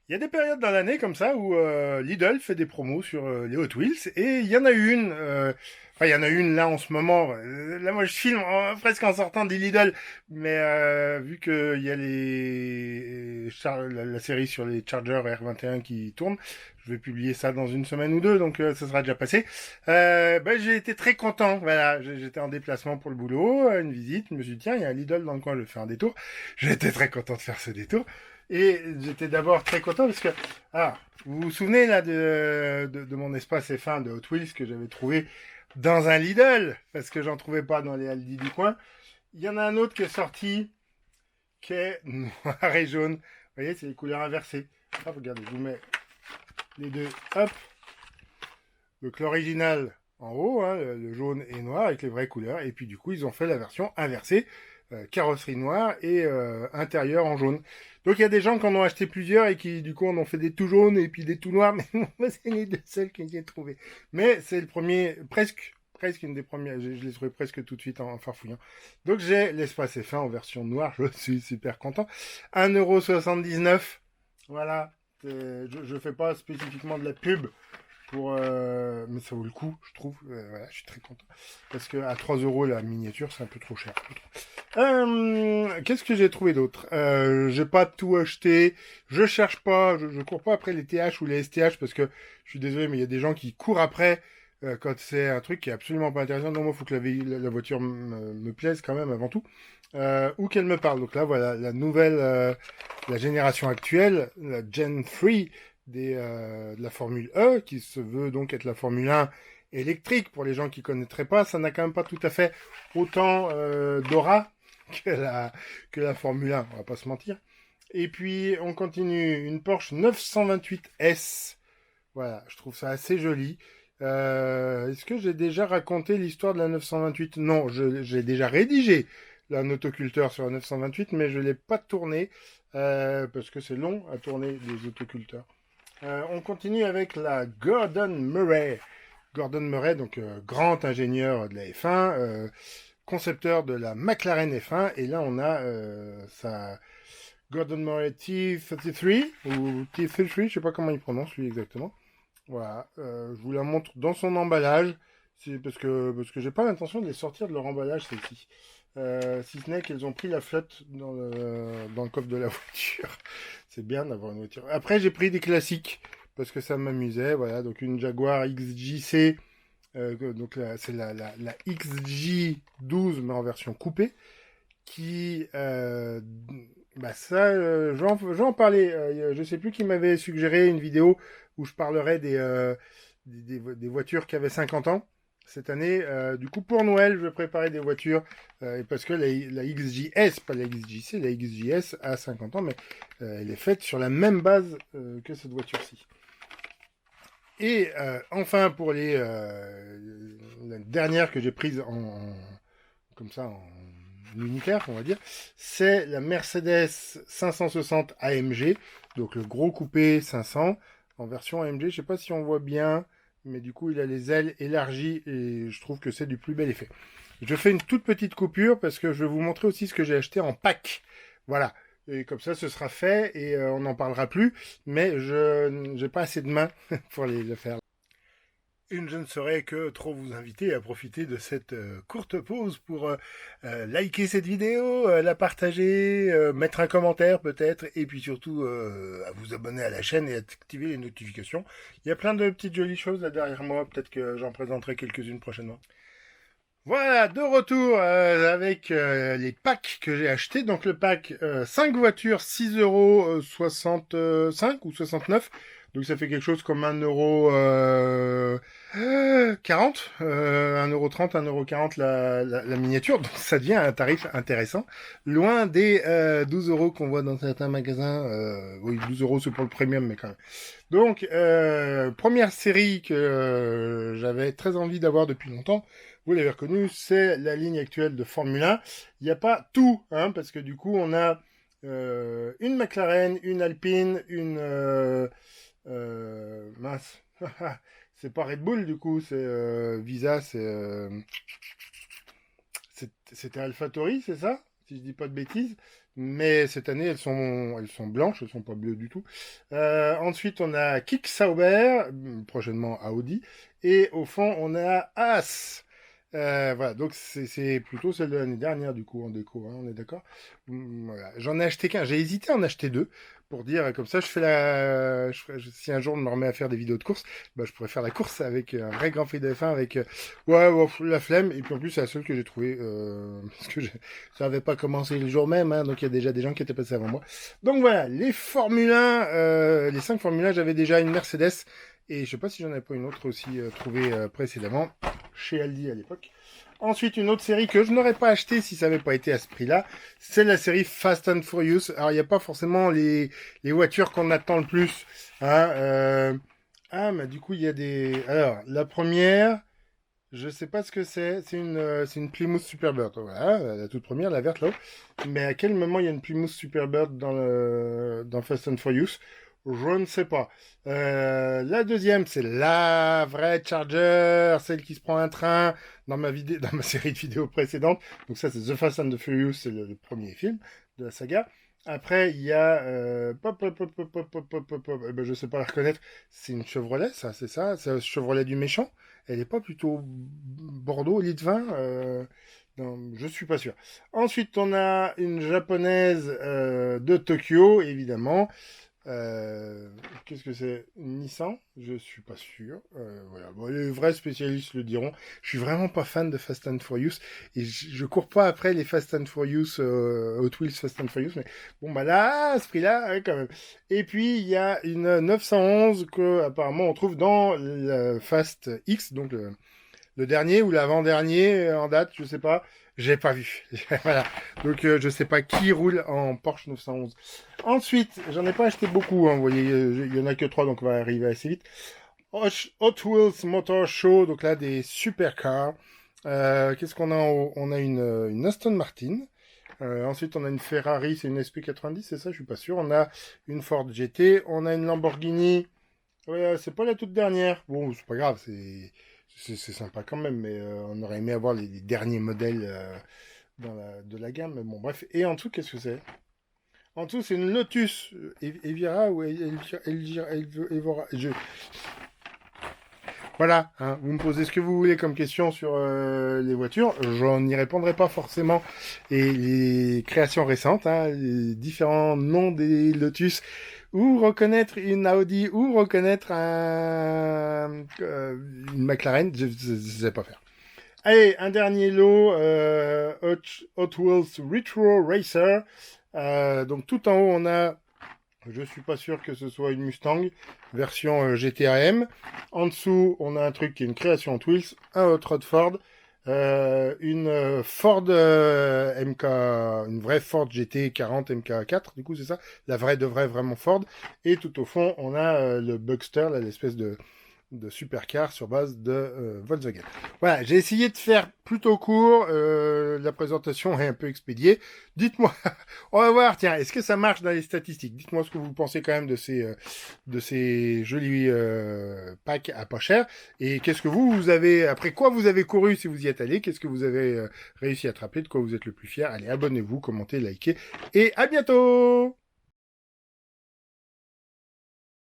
Il y a des périodes dans l'année comme ça où Lidl fait des promos sur les Hot Wheels et il y en a une, enfin il y en a une là en ce moment. Là moi je filme presque en sortant des Lidl, mais vu qu'il y a la série sur les Charger R21 qui tourne, je vais publier ça dans une semaine ou deux, donc ça sera déjà passé. J'ai été très content. Voilà, j'étais en déplacement pour le boulot, à une visite. Je me suis dit tiens il y a un Lidl dans le coin, je vais faire un détour. J'étais très content de faire ce détour. Et j'étais d'abord très content parce que, vous vous souvenez là de mon espace F1 de Hot Wheels que j'avais trouvé dans un Lidl, parce que j'en trouvais pas dans les Aldi du coin. Il y en a un autre qui est sorti, qui est noir et jaune. Vous voyez, c'est les couleurs inversées. Hop, regardez, je vous mets les deux. Hop, donc l'original en haut, hein, le jaune et noir avec les vraies couleurs. Et puis du coup, ils ont fait la version inversée, carrosserie noire et intérieur en jaune. Donc il y a des gens qui en ont acheté plusieurs et qui du coup en ont fait des tout jaunes et puis des tout noirs. Mais moi, c'est les deux seuls que j'ai trouvé. Mais c'est le premier, presque une des premières. Je l'ai trouvé presque tout de suite en farfouillant. Donc j'ai l'espace F1 en version noire. Je suis super content. 1,79 €. Voilà. Je fais pas spécifiquement de la pub mais ça vaut le coup, je trouve. Voilà, je suis très content. Parce que à 3 euros la miniature, c'est un peu trop cher. Qu'est-ce que j'ai trouvé d'autre? J'ai pas tout acheté. Je cherche pas. Je cours pas après les TH ou les STH parce que je suis désolé, mais il y a des gens qui courent après quand c'est un truc qui est absolument pas intéressant. Non, moi, il faut que la voiture me plaise quand même avant tout. Ou qu'elle me parle. Donc là, voilà, la nouvelle, la génération actuelle, la Gen 3 de la Formule E, qui se veut donc être la Formule 1 électrique. Pour les gens qui connaîtraient pas, ça n'a quand même pas tout à fait autant d'aura que la Formule 1, on va pas se mentir. Et puis on continue, une Porsche 928 S. Voilà, je trouve ça assez joli. Est-ce que j'ai déjà raconté l'histoire de la 928? Non, j'ai déjà rédigé un autoculteur sur la 928, mais je l'ai pas tourné parce que c'est long à tourner des autoculteurs. On continue avec la Gordon Murray. Gordon Murray, donc grand ingénieur de la F1, concepteur de la McLaren F1, et là on a sa Gordon Murray T33 ou T33, je sais pas comment il prononce lui exactement. Voilà, je vous la montre dans son emballage, c'est parce que j'ai pas l'intention de les sortir de leur emballage celles-ci. Si ce n'est qu'elles ont pris la flotte dans le coffre de la voiture. C'est bien d'avoir une voiture. Après, j'ai pris des classiques parce que ça m'amusait. Voilà, donc une Jaguar XJC. Donc là, c'est la XJ12, mais en version coupée. Qui, j'en parlais. Je sais plus qui m'avait suggéré une vidéo où je parlerais des voitures qui avaient 50 ans cette année. Du coup, pour Noël, je vais préparer des voitures parce que la XJS, pas la XJC, la XJS a 50 ans, mais elle est faite sur la même base que cette voiture-ci. Et enfin, pour la dernière que j'ai prise comme ça, en unitaire, on va dire, c'est la Mercedes 560 AMG, donc le gros coupé 500 en version AMG. Je sais pas si on voit bien, mais du coup, il a les ailes élargies et je trouve que c'est du plus bel effet. Je fais une toute petite coupure parce que je vais vous montrer aussi ce que j'ai acheté en pack. Voilà. Et comme ça, ce sera fait et on n'en parlera plus. Mais je n'ai pas assez de mains pour le faire. Et je ne saurais que trop vous inviter à profiter de cette courte pause pour liker cette vidéo, la partager, mettre un commentaire peut-être, et puis surtout à vous abonner à la chaîne et à activer les notifications. Il y a plein de petites jolies choses là derrière moi, peut-être que j'en présenterai quelques-unes prochainement. Voilà, de retour avec les packs que j'ai achetés. Donc le pack 5 voitures, 6,65 € ou 69. Donc ça fait quelque chose comme 1,40 €, 1,30 €, 1,40 € la miniature. Donc ça devient un tarif intéressant. Loin des 12 € qu'on voit dans certains magasins. Oui, 12 € c'est pour le premium, mais quand même. Donc, première série que j'avais très envie d'avoir depuis longtemps, vous l'avez reconnu, c'est la ligne actuelle de Formule 1. Il n'y a pas tout, hein, parce que du coup, on a une McLaren, une Alpine, une... mince, c'est pas Red Bull, du coup, c'est Visa, c'était AlphaTauri, c'est ça? Si je dis pas de bêtises. Mais cette année, elles sont blanches, elles sont pas bleues du tout. Ensuite, on a Kick Sauber, prochainement Audi. Et au fond, on a As. Voilà, donc c'est plutôt celle de l'année dernière, du coup, en déco, hein, on est d'accord? Voilà. J'en ai acheté qu'un. J'ai hésité à en acheter deux, pour dire, comme ça, si un jour on me remet à faire des vidéos de course, bah, je pourrais faire la course avec un vrai Grand Prix de F1, avec, ouais, la flemme, et puis en plus, c'est la seule que j'ai trouvée, parce que ça n'avait pas commencé le jour même, hein, donc il y a déjà des gens qui étaient passés avant moi. Donc voilà, les Formule 1, les 5 Formule 1, j'avais déjà une Mercedes, et je sais pas si j'en avais pas une autre aussi trouvée précédemment chez Aldi à l'époque. Ensuite, une autre série que je n'aurais pas acheté si ça n'avait pas été à ce prix-là, c'est la série Fast and Furious. Alors, il n'y a pas forcément les voitures qu'on attend le plus. Hein, Ah, mais du coup, il y a des... Alors, la première, je sais pas ce que c'est. C'est une Plymouth Superbird. Voilà, la toute première, la verte là-haut. Mais à quel moment il y a une Plymouth Superbird dans Fast and Furious? Je ne sais pas. La deuxième, c'est la vraie Charger, celle qui se prend un train dans ma série de vidéos précédentes. Donc ça, c'est The Fast and the Furious, c'est le premier film de la saga. Après, il y a je sais pas la reconnaître. C'est une Chevrolet, ça, c'est ça. C'est un Chevrolet du méchant. Elle est pas plutôt Bordeaux, litre 20 non, je suis pas sûr. Ensuite, on a une japonaise de Tokyo, évidemment. Euh, Qu'est-ce que c'est? Une Nissan? Je suis pas sûr. Voilà. Bon, les vrais spécialistes le diront. Je suis vraiment pas fan de Fast and Furious et je cours pas après les Fast and Furious, Hot Wheels Fast and Furious, mais bon bah là, à ce prix-là, ouais, quand même. Et puis il y a une 911 que apparemment on trouve dans le Fast X, donc le dernier ou l'avant-dernier en date, je sais pas. J'ai pas vu. Voilà. Donc je sais pas qui roule en Porsche 911. Ensuite, j'en ai pas acheté beaucoup, hein, vous voyez, il y en a que trois, donc on va arriver assez vite. Hot Wheels Motor Show, donc là des supercars. Qu'est-ce qu'on a en haut? On a une Aston Martin. Ensuite, on a une Ferrari, c'est une SP90, c'est ça? Je suis pas sûr. On a une Ford GT. On a une Lamborghini. Ouais, c'est pas la toute dernière. Bon, c'est pas grave, c'est sympa quand même, mais on aurait aimé avoir les derniers modèles de la gamme. Mais bon, bref. Et en dessous, qu'est-ce que c'est? En dessous, c'est une Lotus Evira ou Evora. Voilà, hein, vous me posez ce que vous voulez comme question sur les voitures, j'en n'y répondrai pas forcément. Et les créations récentes, hein, les différents noms des Lotus, ou reconnaître une Audi, ou reconnaître une McLaren, je ne sais pas faire. Allez, un dernier lot, Hot Wheels Retro Racer. Donc tout en haut, on a, je suis pas sûr que ce soit une Mustang, version GTAM. En dessous, on a un truc qui est une création Hot Wheels, un Hot Rod Ford, une Ford MK, une vraie Ford GT 40 MK4, du coup c'est ça, la vraie de vraie vraiment Ford. Et tout au fond, on a le Bugster, là, l'espèce de supercar sur base de Volkswagen. Voilà, j'ai essayé de faire plutôt court, la présentation est un peu expédiée. Dites-moi, on va voir, tiens, est-ce que ça marche dans les statistiques? Dites-moi ce que vous pensez quand même de ces jolis packs à pas cher. Et qu'est-ce que vous avez, après quoi vous avez couru si vous y êtes allé? Qu'est-ce que vous avez réussi à attraper? De quoi vous êtes le plus fier? Allez, abonnez-vous, commentez, likez. Et à bientôt!